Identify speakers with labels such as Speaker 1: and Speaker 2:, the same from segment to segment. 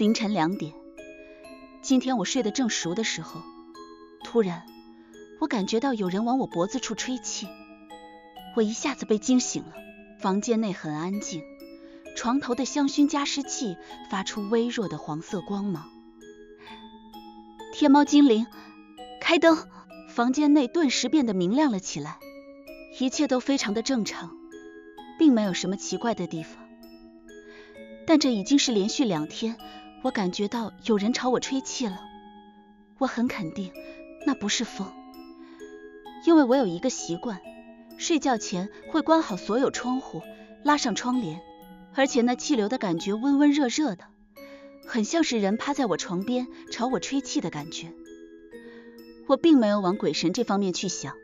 Speaker 1: 凌晨2点，今天我睡得正熟的时候，突然我感觉到有人往我脖子处吹气，我一下子被惊醒了。房间内很安静，床头的香薰加湿器发出微弱的黄色光芒。天猫精灵，开灯！房间内顿时变得明亮了起来，一切都非常的正常，并没有什么奇怪的地方。但这已经是连续2天，我感觉到有人朝我吹气了。我很肯定那不是风，因为我有一个习惯，睡觉前会关好所有窗户，拉上窗帘，而且那气流的感觉温温热热的，很像是人趴在我床边朝我吹气的感觉。我并没有往鬼神这方面去想，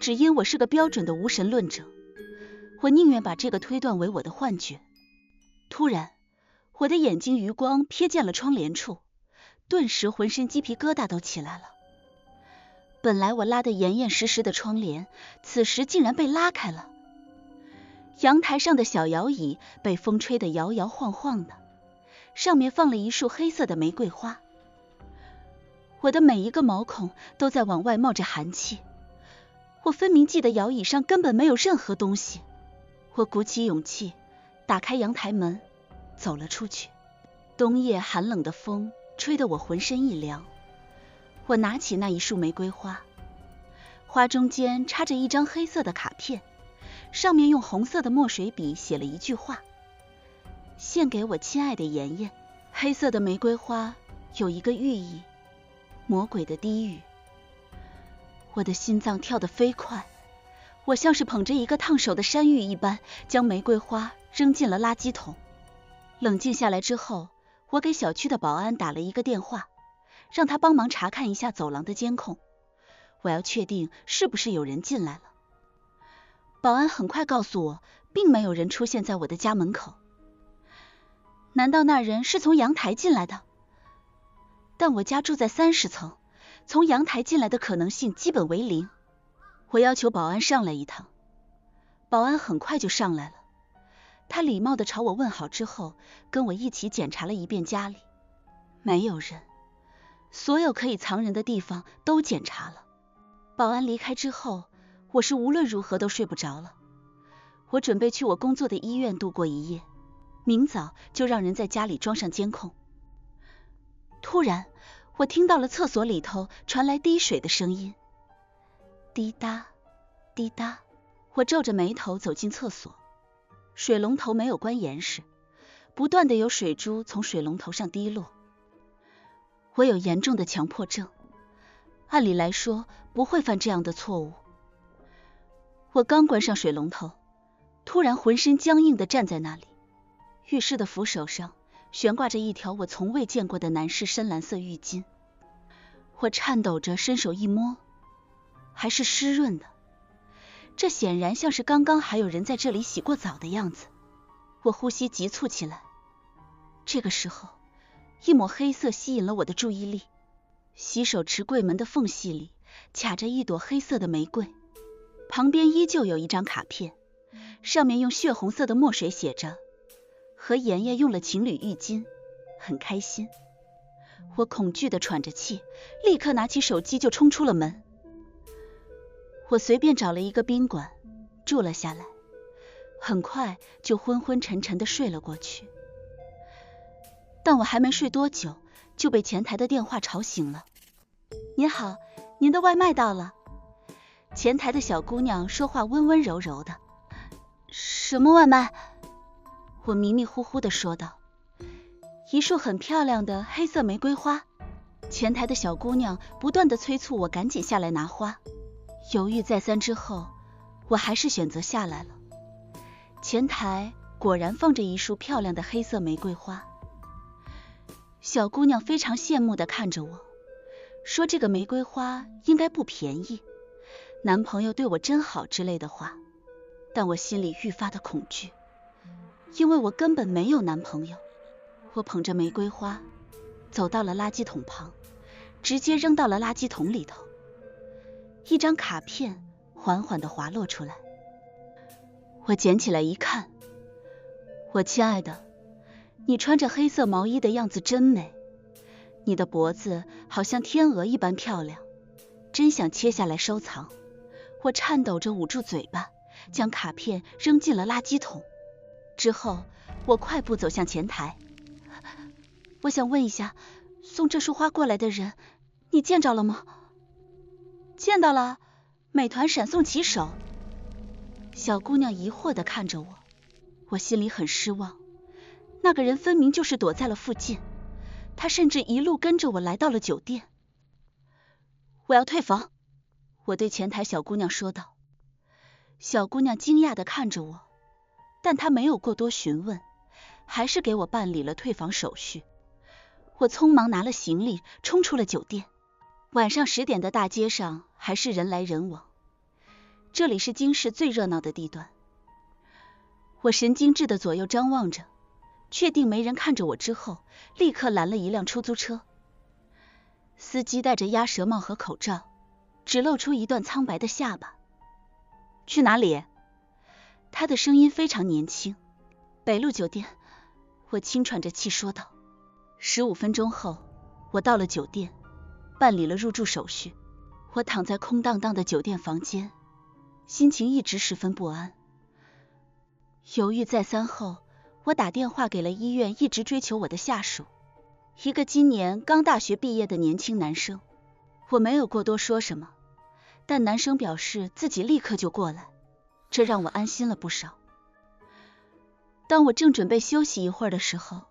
Speaker 1: 只因我是个标准的无神论者，我宁愿把这个推断为我的幻觉。突然，我的眼睛余光瞥见了窗帘处，顿时浑身鸡皮疙瘩都起来了。本来我拉得严严实实的窗帘，此时竟然被拉开了。阳台上的小摇椅被风吹得摇摇晃晃的，上面放了一束黑色的玫瑰花。我的每一个毛孔都在往外冒着寒气，我分明记得摇椅上根本没有任何东西。我鼓起勇气打开阳台门，走了出去。冬夜寒冷的风吹得我浑身一凉。我拿起那一束玫瑰花，花中间插着一张黑色的卡片，上面用红色的墨水笔写了一句话：献给我亲爱的妍妍。黑色的玫瑰花有一个寓意，魔鬼的低语。我的心脏跳得飞快，我像是捧着一个烫手的山芋一般，将玫瑰花扔进了垃圾桶。冷静下来之后，我给小区的保安打了一个电话，让他帮忙查看一下走廊的监控，我要确定是不是有人进来了。保安很快告诉我，并没有人出现在我的家门口。难道那人是从阳台进来的？但我家住在30层，从阳台进来的可能性基本为0。我要求保安上来一趟，保安很快就上来了。他礼貌地朝我问好之后，跟我一起检查了一遍家里，没有人，所有可以藏人的地方都检查了。保安离开之后，我是无论如何都睡不着了。我准备去我工作的医院度过一夜，明早就让人在家里装上监控。突然，我听到了厕所里头传来滴水的声音，滴答滴答。我皱着眉头走进厕所，水龙头没有关严实，不断的有水珠从水龙头上滴落。我有严重的强迫症，按理来说不会犯这样的错误。我刚关上水龙头，突然浑身僵硬地站在那里。浴室的扶手上悬挂着一条我从未见过的男士深蓝色浴巾，我颤抖着伸手一摸，还是湿润的，这显然像是刚刚还有人在这里洗过澡的样子。我呼吸急促起来。这个时候，一抹黑色吸引了我的注意力，洗手池柜门的缝隙里卡着一朵黑色的玫瑰，旁边依旧有一张卡片，上面用血红色的墨水写着和妍妍用了情侣浴巾，很开心。我恐惧地喘着气，立刻拿起手机就冲出了门。我随便找了一个宾馆住了下来，很快就昏昏沉沉地睡了过去。但我还没睡多久，就被前台的电话吵醒了。您好，您的外卖到了。前台的小姑娘说话温温柔柔的。什么外卖？我迷迷糊糊地说道。一束很漂亮的黑色玫瑰花。前台的小姑娘不断地催促我赶紧下来拿花。犹豫再三之后，我还是选择下来了。前台果然放着一束漂亮的黑色玫瑰花。小姑娘非常羡慕地看着我，说这个玫瑰花应该不便宜，男朋友对我真好之类的话。但我心里愈发的恐惧，因为我根本没有男朋友。我捧着玫瑰花走到了垃圾桶旁，直接扔到了垃圾桶里头。一张卡片缓缓地滑落出来，我捡起来一看，我亲爱的，你穿着黑色毛衣的样子真美，你的脖子好像天鹅一般漂亮，真想切下来收藏。我颤抖着捂住嘴巴，将卡片扔进了垃圾桶。之后，我快步走向前台。我想问一下，送这束花过来的人，你见着了吗？见到了，美团闪送骑手。小姑娘疑惑地看着我，我心里很失望。那个人分明就是躲在了附近，他甚至一路跟着我来到了酒店。我要退房，我对前台小姑娘说道。小姑娘惊讶地看着我，但她没有过多询问，还是给我办理了退房手续。我匆忙拿了行李，冲出了酒店。晚上10点的大街上还是人来人往，这里是京市最热闹的地段。我神经质的左右张望着，确定没人看着我之后，立刻拦了一辆出租车。司机戴着鸭舌帽和口罩，只露出一段苍白的下巴。去哪里？他的声音非常年轻。北路酒店，我轻喘着气说道。15分钟后，我到了酒店，办理了入住手续。我躺在空荡荡的酒店房间，心情一直十分不安。犹豫再三后，我打电话给了医院一直追求我的下属，一个今年刚大学毕业的年轻男生。我没有过多说什么，但男生表示自己立刻就过来，这让我安心了不少。当我正准备休息一会儿的时候，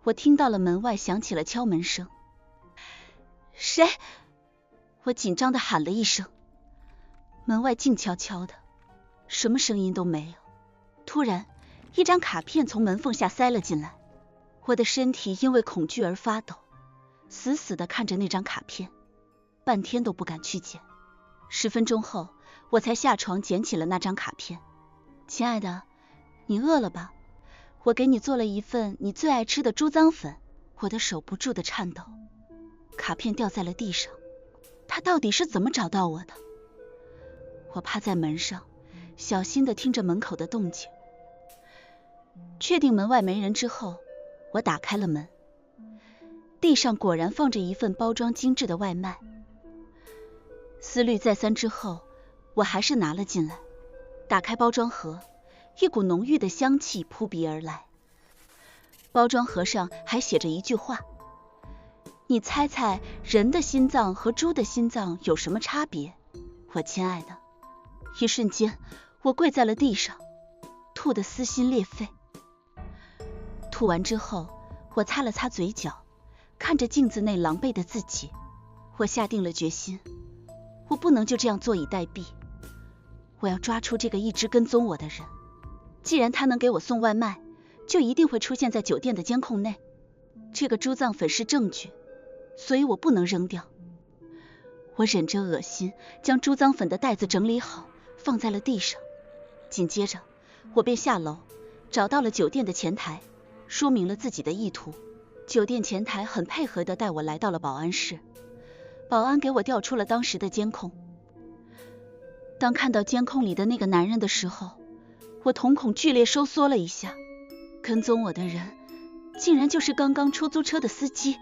Speaker 1: 我听到了门外响起了敲门声。谁？我紧张地喊了一声。门外静悄悄的，什么声音都没有。突然，一张卡片从门缝下塞了进来，我的身体因为恐惧而发抖，死死地看着那张卡片，半天都不敢去捡。10分钟后，我才下床捡起了那张卡片。亲爱的，你饿了吧？我给你做了一份你最爱吃的猪脏粉。我的手不住地颤抖，卡片掉在了地上。他到底是怎么找到我的？我趴在门上，小心地听着门口的动静。确定门外没人之后，我打开了门。地上果然放着一份包装精致的外卖。思虑再三之后，我还是拿了进来。打开包装盒，一股浓郁的香气扑鼻而来。包装盒上还写着一句话：你猜猜人的心脏和猪的心脏有什么差别？我亲爱的。一瞬间，我跪在了地上，吐得撕心裂肺。吐完之后，我擦了擦嘴角，看着镜子内狼狈的自己，我下定了决心，我不能就这样坐以待毙。我要抓出这个一直跟踪我的人。既然他能给我送外卖，就一定会出现在酒店的监控内。这个猪脏粉是证据，所以我不能扔掉。我忍着恶心，将猪脏粉的袋子整理好，放在了地上。紧接着，我便下楼，找到了酒店的前台，说明了自己的意图。酒店前台很配合地带我来到了保安室，保安给我调出了当时的监控。当看到监控里的那个男人的时候，我瞳孔剧烈收缩了一下。跟踪我的人竟然就是刚刚出租车的司机，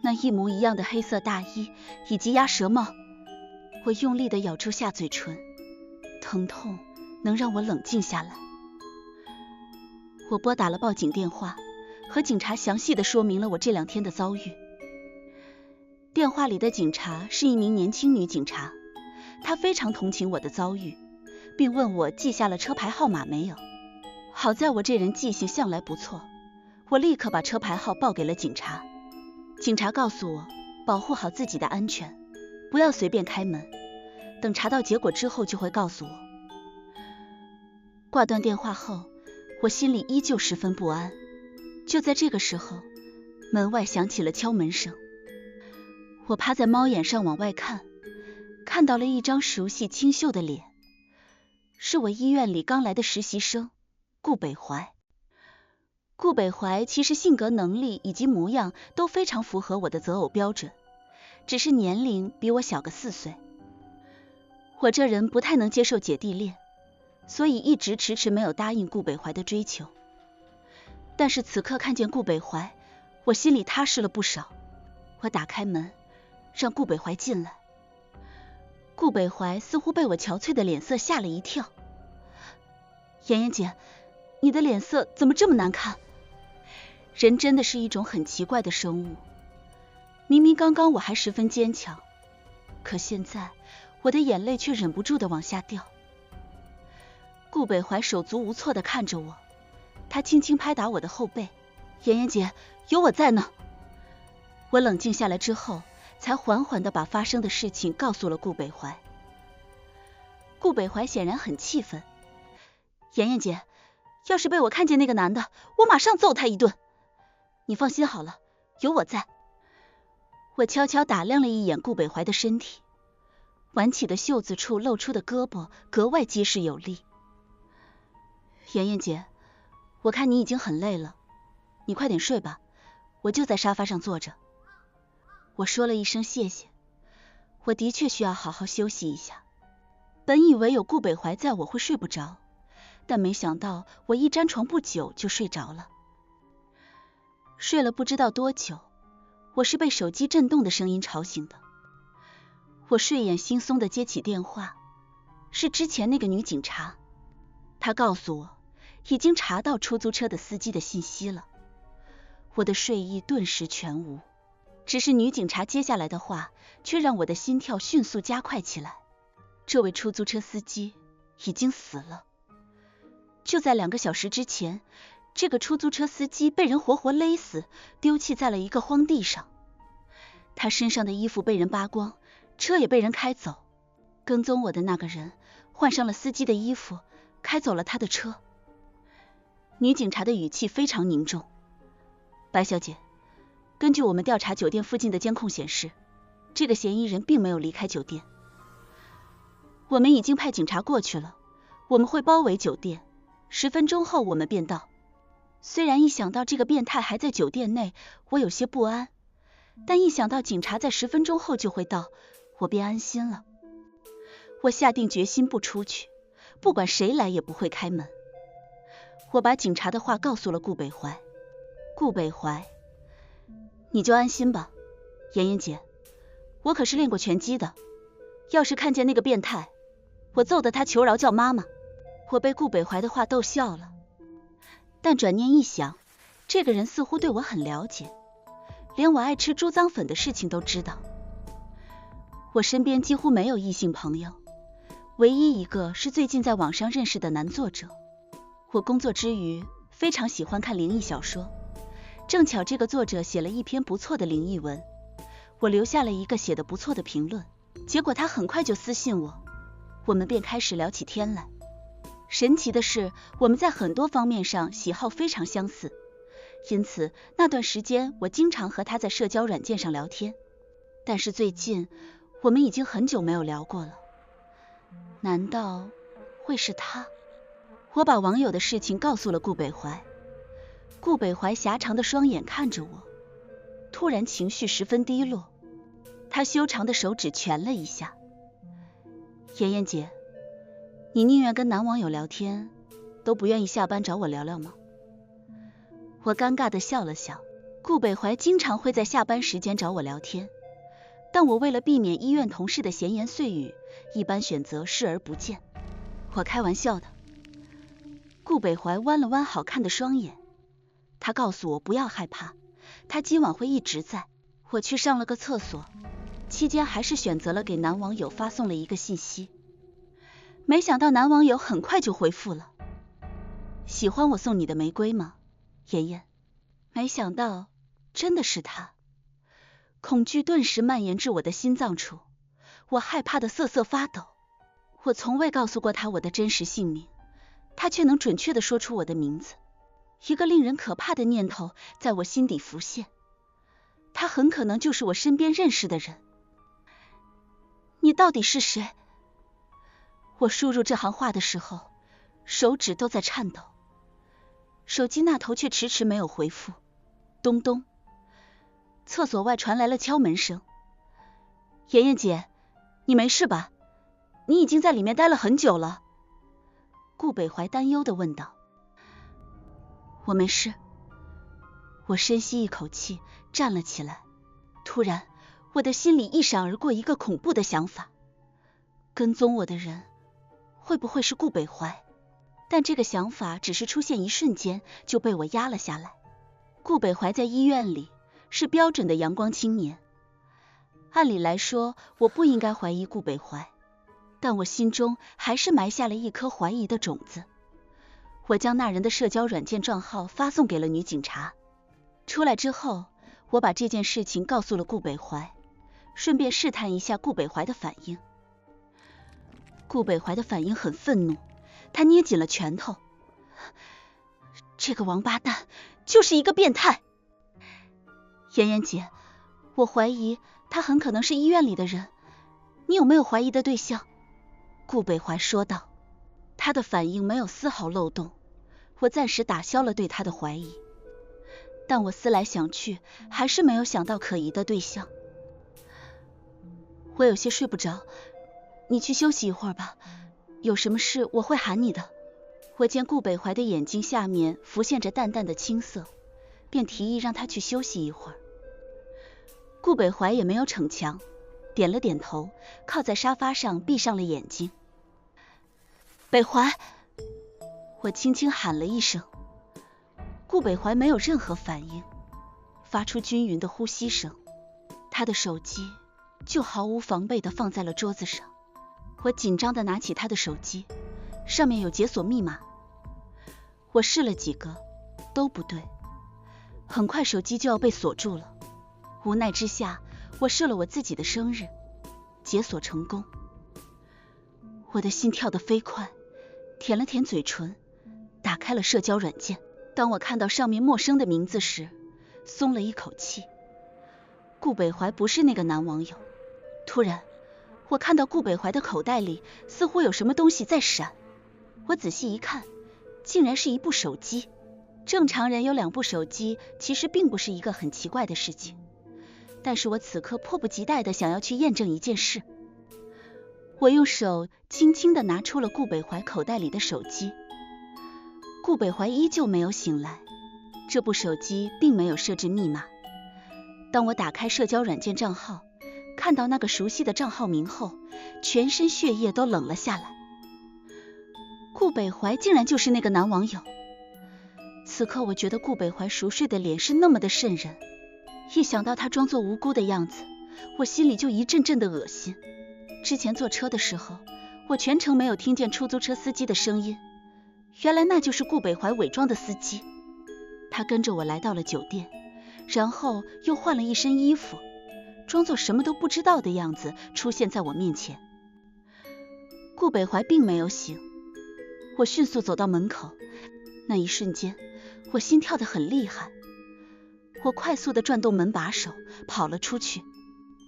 Speaker 1: 那一模一样的黑色大衣以及鸭舌帽。我用力地咬住下嘴唇，疼痛能让我冷静下来。我拨打了报警电话，和警察详细地说明了我这2天的遭遇。电话里的警察是一名年轻女警察，她非常同情我的遭遇，并问我记下了车牌号码没有。好在我这人记性向来不错，我立刻把车牌号报给了警察。警察告诉我，保护好自己的安全，不要随便开门，等查到结果之后就会告诉我。挂断电话后，我心里依旧十分不安。就在这个时候，门外响起了敲门声。我趴在猫眼上往外看，看到了一张熟悉清秀的脸，是我医院里刚来的实习生顾北怀。顾北怀其实性格、能力以及模样都非常符合我的择偶标准，只是年龄比我小个4岁。我这人不太能接受姐弟恋，所以一直迟迟没有答应顾北怀的追求。但是此刻看见顾北怀，我心里踏实了不少。我打开门，让顾北怀进来。顾北怀似乎被我憔悴的脸色吓了一跳。妍妍姐，你的脸色怎么这么难看？人真的是一种很奇怪的生物，明明刚刚我还十分坚强，可现在我的眼泪却忍不住的往下掉。顾北怀手足无措的看着我，他轻轻拍打我的后背。妍妍姐，有我在呢。我冷静下来之后，才缓缓的把发生的事情告诉了顾北怀。顾北怀显然很气愤。妍妍姐，要是被我看见那个男的，我马上揍他一顿。你放心好了，有我在。我悄悄打量了一眼顾北怀的身体，挽起的袖子处露出的胳膊格外结实有力。妍妍姐，我看你已经很累了，你快点睡吧，我就在沙发上坐着。我说了一声谢谢，我的确需要好好休息一下。本以为有顾北怀在我会睡不着，但没想到我一沾床不久就睡着了。睡了不知道多久，我是被手机震动的声音吵醒的。我睡眼惺忪的接起电话，是之前那个女警察，她告诉我已经查到出租车的司机的信息了。我的睡意顿时全无，只是女警察接下来的话却让我的心跳迅速加快起来。这位出租车司机已经死了，就在2个小时之前，这个出租车司机被人活活勒死，丢弃在了一个荒地上。他身上的衣服被人扒光，车也被人开走。跟踪我的那个人换上了司机的衣服，开走了他的车。女警察的语气非常凝重。白小姐，根据我们调查酒店附近的监控显示，这个嫌疑人并没有离开酒店。我们已经派警察过去了，我们会包围酒店，10分钟后我们便到。虽然一想到这个变态还在酒店内，我有些不安，但一想到警察在10分钟后就会到，我便安心了。我下定决心不出去，不管谁来也不会开门。我把警察的话告诉了顾北怀。顾北怀，你就安心吧，妍妍姐，我可是练过拳击的，要是看见那个变态，我揍得他求饶叫妈妈。我被顾北怀的话逗笑了，但转念一想，这个人似乎对我很了解，连我爱吃猪脏粉的事情都知道。我身边几乎没有异性朋友，唯一一个是最近在网上认识的男作者。我工作之余非常喜欢看灵异小说，正巧这个作者写了一篇不错的灵异文，我留下了一个写得不错的评论，结果他很快就私信我，我们便开始聊起天来。神奇的是，我们在很多方面上喜好非常相似，因此那段时间我经常和他在社交软件上聊天。但是最近我们已经很久没有聊过了，难道会是他？我把网友的事情告诉了顾北怀。顾北怀狭长的双眼看着我，突然情绪十分低落，他修长的手指蜷了一下。妍妍姐，你宁愿跟男网友聊天，都不愿意下班找我聊聊吗？我尴尬的笑了笑。顾北怀经常会在下班时间找我聊天，但我为了避免医院同事的闲言碎语，一般选择视而不见。我开玩笑的。顾北怀弯了弯好看的双眼，他告诉我不要害怕，他今晚会一直在。我去上了个厕所，期间还是选择了给男网友发送了一个信息。没想到男网友很快就回复了，喜欢我送你的玫瑰吗，妍妍？没想到真的是他，恐惧顿时蔓延至我的心脏处，我害怕的瑟瑟发抖。我从未告诉过他我的真实姓名，他却能准确地说出我的名字。一个令人可怕的念头在我心底浮现，他很可能就是我身边认识的人。你到底是谁？我输入这行话的时候，手指都在颤抖，手机那头却迟迟没有回复。咚咚，厕所外传来了敲门声。妍妍姐，你没事吧？你已经在里面待了很久了。顾北怀担忧地问道。我没事，我深吸一口气，站了起来。突然，我的心里一闪而过一个恐怖的想法，跟踪我的人会不会是顾北怀？但这个想法只是出现一瞬间，就被我压了下来。顾北怀在医院里是标准的阳光青年，按理来说我不应该怀疑顾北怀，但我心中还是埋下了一颗怀疑的种子。我将那人的社交软件账号发送给了女警察。出来之后，我把这件事情告诉了顾北怀，顺便试探一下顾北怀的反应。顾北怀的反应很愤怒，他捏紧了拳头。这个王八蛋就是一个变态。妍妍姐，我怀疑他很可能是医院里的人，你有没有怀疑的对象？顾北怀说道。他的反应没有丝毫漏洞，我暂时打消了对他的怀疑。但我思来想去，还是没有想到可疑的对象。我有些睡不着，你去休息一会儿吧，有什么事我会喊你的。我见顾北怀的眼睛下面浮现着淡淡的青色，便提议让他去休息一会儿。顾北怀也没有逞强，点了点头，靠在沙发上闭上了眼睛。北怀，我轻轻喊了一声。顾北怀没有任何反应，发出均匀的呼吸声。他的手机就毫无防备地放在了桌子上。我紧张地拿起他的手机，上面有解锁密码。我试了几个，都不对。很快手机就要被锁住了。无奈之下，我设了我自己的生日，解锁成功。我的心跳得飞快，舔了舔嘴唇，打开了社交软件。当我看到上面陌生的名字时，松了一口气。顾北怀不是那个男网友。突然，我看到顾北怀的口袋里似乎有什么东西在闪。我仔细一看，竟然是一部手机。正常人有2部手机，其实并不是一个很奇怪的事情。但是我此刻迫不及待地想要去验证一件事。我用手轻轻地拿出了顾北怀口袋里的手机。顾北怀依旧没有醒来，这部手机并没有设置密码。当我打开社交软件账号，看到那个熟悉的账号名后，全身血液都冷了下来。顾北怀竟然就是那个男网友。此刻我觉得顾北怀熟睡的脸是那么的瘆人，一想到他装作无辜的样子，我心里就一阵阵的恶心。之前坐车的时候，我全程没有听见出租车司机的声音，原来那就是顾北怀伪装的司机。他跟着我来到了酒店，然后又换了一身衣服，装作什么都不知道的样子出现在我面前。顾北怀并没有醒。我迅速走到门口，那一瞬间我心跳得很厉害。我快速地转动门把手，跑了出去，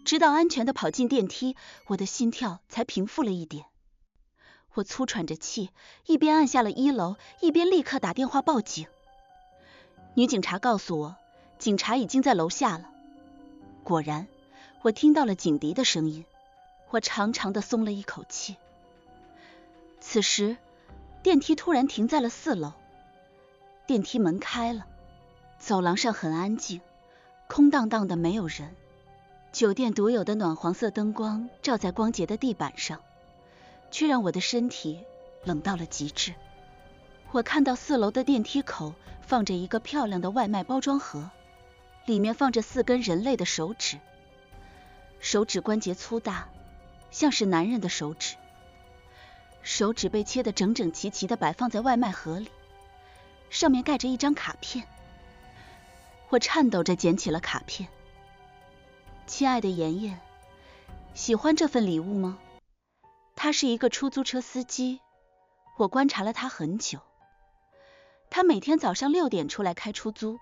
Speaker 1: 直到安全地跑进电梯，我的心跳才平复了一点。我粗喘着气，一边按下了1楼，一边立刻打电话报警。女警察告诉我，警察已经在楼下了。果然，我听到了警笛的声音，我长长地松了一口气。此时，电梯突然停在了4楼，电梯门开了，走廊上很安静，空荡荡的没有人。酒店独有的暖黄色灯光照在光洁的地板上，却让我的身体冷到了极致。我看到4楼的电梯口放着一个漂亮的外卖包装盒，里面放着4根人类的手指，手指关节粗大，像是男人的手指。手指被切得整整齐齐地摆放在外卖盒里，上面盖着一张卡片。我颤抖着捡起了卡片。亲爱的妍妍，喜欢这份礼物吗？他是一个出租车司机，我观察了他很久。他每天早上6点出来开出租，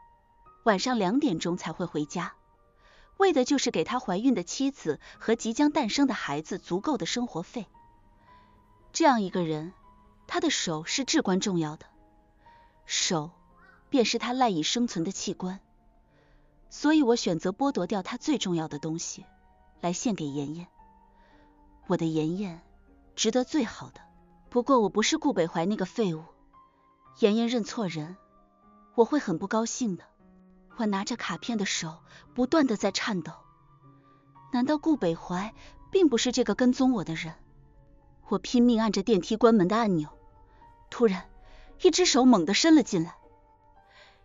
Speaker 1: 晚上2点钟才会回家，为的就是给他怀孕的妻子和即将诞生的孩子足够的生活费。这样一个人，他的手是至关重要的，手便是他赖以生存的器官，所以我选择剥夺掉他最重要的东西，来献给妍妍。我的妍妍值得最好的，不过我不是顾北怀那个废物。妍妍认错人，我会很不高兴的。我拿着卡片的手不断地在颤抖。难道顾北怀并不是这个跟踪我的人？我拼命按着电梯关门的按钮，突然一只手猛地伸了进来。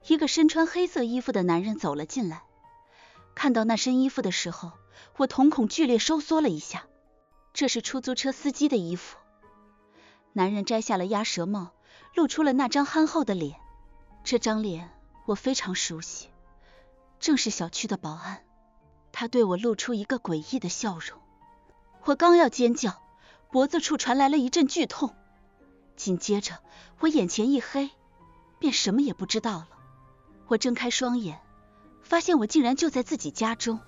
Speaker 1: 一个身穿黑色衣服的男人走了进来。看到那身衣服的时候，我瞳孔剧烈收缩了一下。这是出租车司机的衣服。男人摘下了鸭舌帽，露出了那张憨厚的脸。这张脸我非常熟悉，正是小区的保安。他对我露出一个诡异的笑容。我刚要尖叫，脖子处传来了一阵剧痛，紧接着我眼前一黑，便什么也不知道了。我睁开双眼，发现我竟然就在自己家中，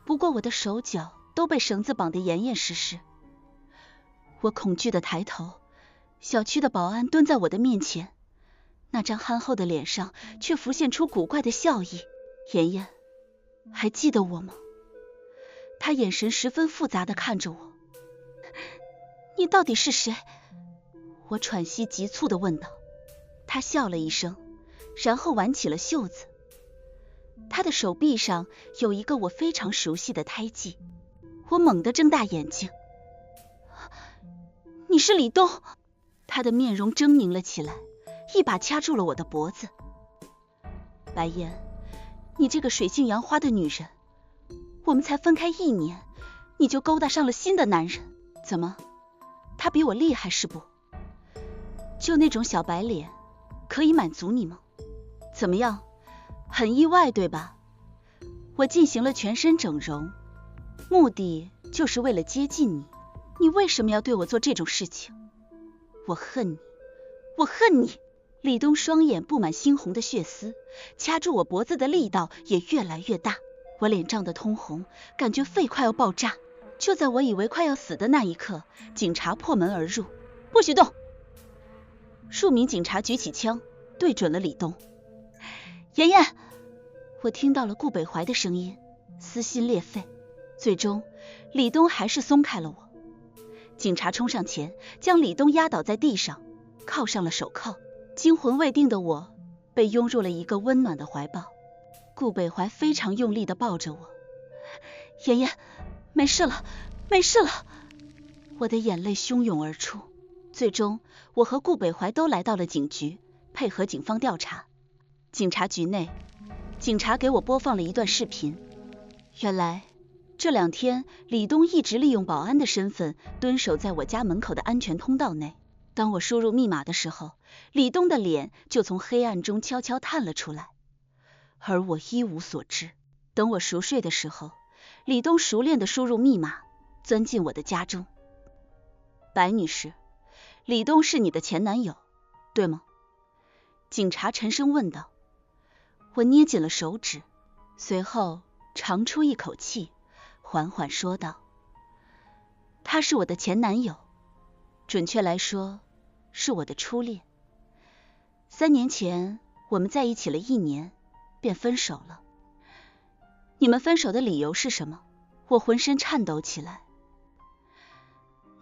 Speaker 1: 不过我的手脚都被绳子绑得严严实实。我恐惧地抬头，小区的保安蹲在我的面前，那张憨厚的脸上却浮现出古怪的笑意。妍妍，还记得我吗？他眼神十分复杂地看着我。你到底是谁？我喘息急促地问道。他笑了一声，然后挽起了袖子。他的手臂上有一个我非常熟悉的胎记。我猛地睁大眼睛。你是李东！他的面容狰狞了起来，一把掐住了我的脖子。白燕，你这个水性杨花的女人，我们才分开1年，你就勾搭上了新的男人，怎么，他比我厉害是不？就那种小白脸，可以满足你吗？怎么样，很意外对吧？我进行了全身整容，目的就是为了接近你，你为什么要对我做这种事情？我恨你，我恨你！李东双眼布满猩红的血丝，掐住我脖子的力道也越来越大，我脸涨得通红，感觉肺快要爆炸。就在我以为快要死的那一刻，警察破门而入。不许动！数名警察举起枪，对准了李东。妍妍，我听到了顾北怀的声音，撕心裂肺。最终，李东还是松开了我。警察冲上前，将李东压倒在地上，铐上了手铐。惊魂未定的我被拥入了一个温暖的怀抱。顾北怀非常用力地抱着我。妍妍，没事了，没事了！我的眼泪汹涌而出。最终，我和顾北怀都来到了警局，配合警方调查。警察局内，警察给我播放了一段视频。原来这2天，李东一直利用保安的身份蹲守在我家门口的安全通道内。当我输入密码的时候，李东的脸就从黑暗中悄悄探了出来，而我一无所知。等我熟睡的时候，李东熟练地输入密码，钻进我的家中。白女士，李东是你的前男友，对吗？警察沉声问道。我捏紧了手指，随后长出一口气，缓缓说道：他是我的前男友，准确来说是我的初恋。3年前我们在一起了1年，便分手了。你们分手的理由是什么？我浑身颤抖起来，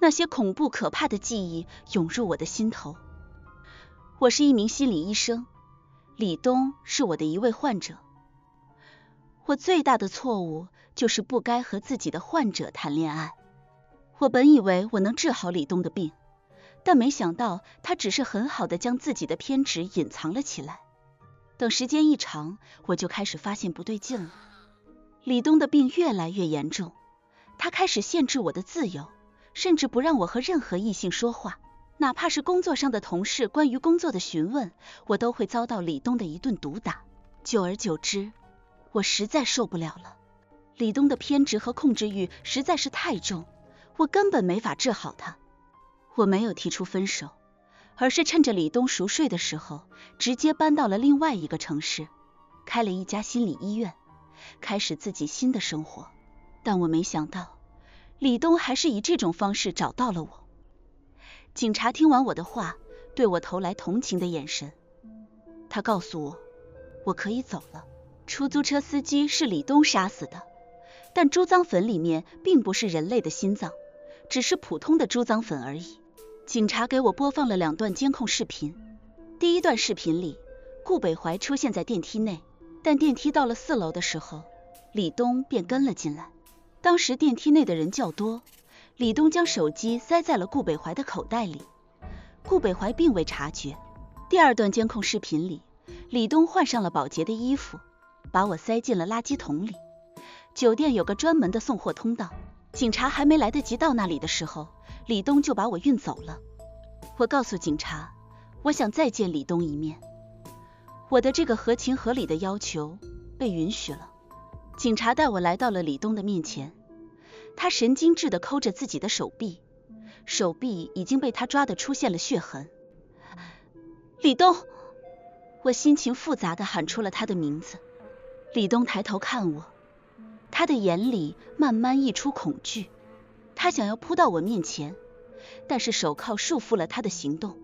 Speaker 1: 那些恐怖可怕的记忆涌入我的心头。我是一名心理医生，李东是我的一位患者。我最大的错误就是不该和自己的患者谈恋爱。我本以为我能治好李东的病，但没想到他只是很好的将自己的偏执隐藏了起来。等时间一长，我就开始发现不对劲了。李东的病越来越严重，他开始限制我的自由，甚至不让我和任何异性说话，哪怕是工作上的同事关于工作的询问，我都会遭到李东的一顿毒打。久而久之，我实在受不了了。李东的偏执和控制欲实在是太重，我根本没法治好他。我没有提出分手，而是趁着李东熟睡的时候，直接搬到了另外一个城市，开了一家心理医院，开始自己新的生活。但我没想到，李东还是以这种方式找到了我。警察听完我的话，对我投来同情的眼神。他告诉我，我可以走了。出租车司机是李东杀死的，但猪脏粉里面并不是人类的心脏，只是普通的猪脏粉而已。警察给我播放了2段监控视频。第一段视频里，顾北怀出现在电梯内，但电梯到了4楼的时候，李东便跟了进来。当时电梯内的人较多，李东将手机塞在了顾北怀的口袋里，顾北怀并未察觉。第2段监控视频里，李东换上了保洁的衣服，把我塞进了垃圾桶里。酒店有个专门的送货通道，警察还没来得及到那里的时候，李东就把我运走了。我告诉警察，我想再见李东一面。我的这个合情合理的要求被允许了。警察带我来到了李东的面前，他神经质地抠着自己的手臂，手臂已经被他抓得出现了血痕。李东，我心情复杂地喊出了他的名字。李东抬头看我，他的眼里慢慢溢出恐惧，他想要扑到我面前，但是手铐束缚了他的行动。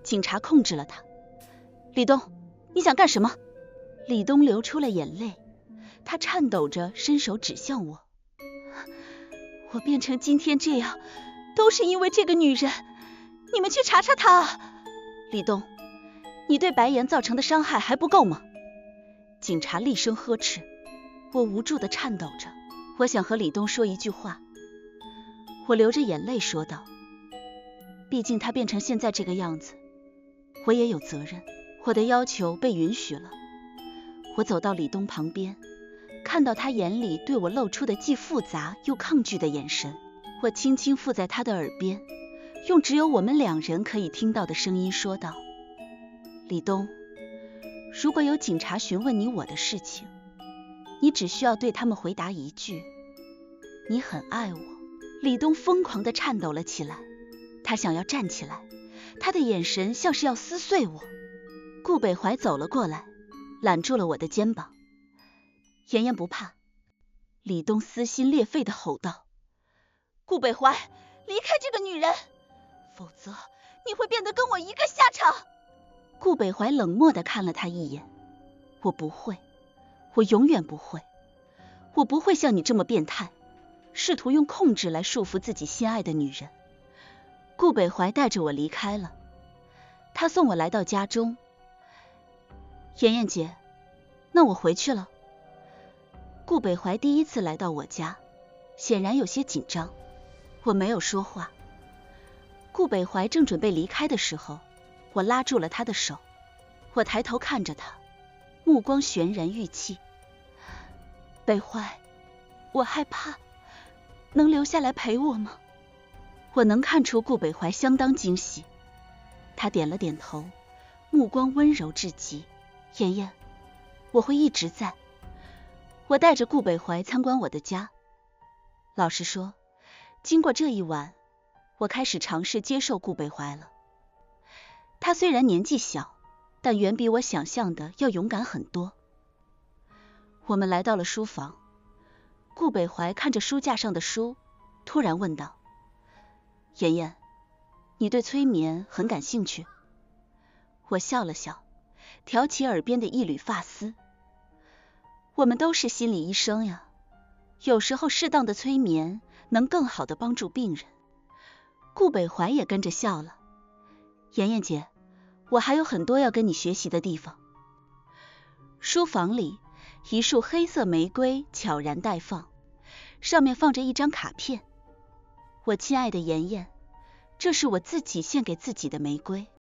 Speaker 1: 警察控制了他。李东，你想干什么？李东流出了眼泪，他颤抖着伸手指向我。我变成今天这样，都是因为这个女人，你们去查查她啊！李东，你对白岩造成的伤害还不够吗？警察厉声呵斥。我无助地颤抖着，我想和李东说一句话。我流着眼泪说道，毕竟他变成现在这个样子，我也有责任。我的要求被允许了。我走到李东旁边，看到他眼里对我露出的既复杂又抗拒的眼神。我轻轻附在他的耳边，用只有我们2人可以听到的声音说道，李东，如果有警察询问你我的事情，你只需要对他们回答一句，你很爱我。李东疯狂地颤抖了起来，他想要站起来，他的眼神像是要撕碎我。顾北怀走了过来，揽住了我的肩膀。妍妍不怕。李东撕心裂肺地吼道，顾北怀，离开这个女人，否则你会变得跟我一个下场。顾北怀冷漠地看了他一眼，我不会，我永远不会，我不会像你这么变态，试图用控制来束缚自己心爱的女人。顾北怀带着我离开了，他送我来到家中。妍妍姐，那我回去了。顾北怀第一次来到我家，显然有些紧张。我没有说话。顾北怀正准备离开的时候，我拉住了他的手。我抬头看着他，目光悬然欲泣。北怀，我害怕，能留下来陪我吗？我能看出顾北怀相当惊喜，他点了点头，目光温柔至极。妍妍，我会一直在。我带着顾北怀参观我的家。老实说，经过这一晚，我开始尝试接受顾北怀了。他虽然年纪小，但远比我想象的要勇敢很多。我们来到了书房，顾北怀看着书架上的书，突然问道，妍妍，你对催眠很感兴趣？我笑了笑，挑起耳边的一缕发丝。我们都是心理医生呀，有时候适当的催眠能更好的帮助病人。顾北怀也跟着笑了。妍妍姐，我还有很多要跟你学习的地方。书房里，一束黑色玫瑰悄然待放，上面放着一张卡片。我亲爱的妍妍，这是我自己献给自己的玫瑰。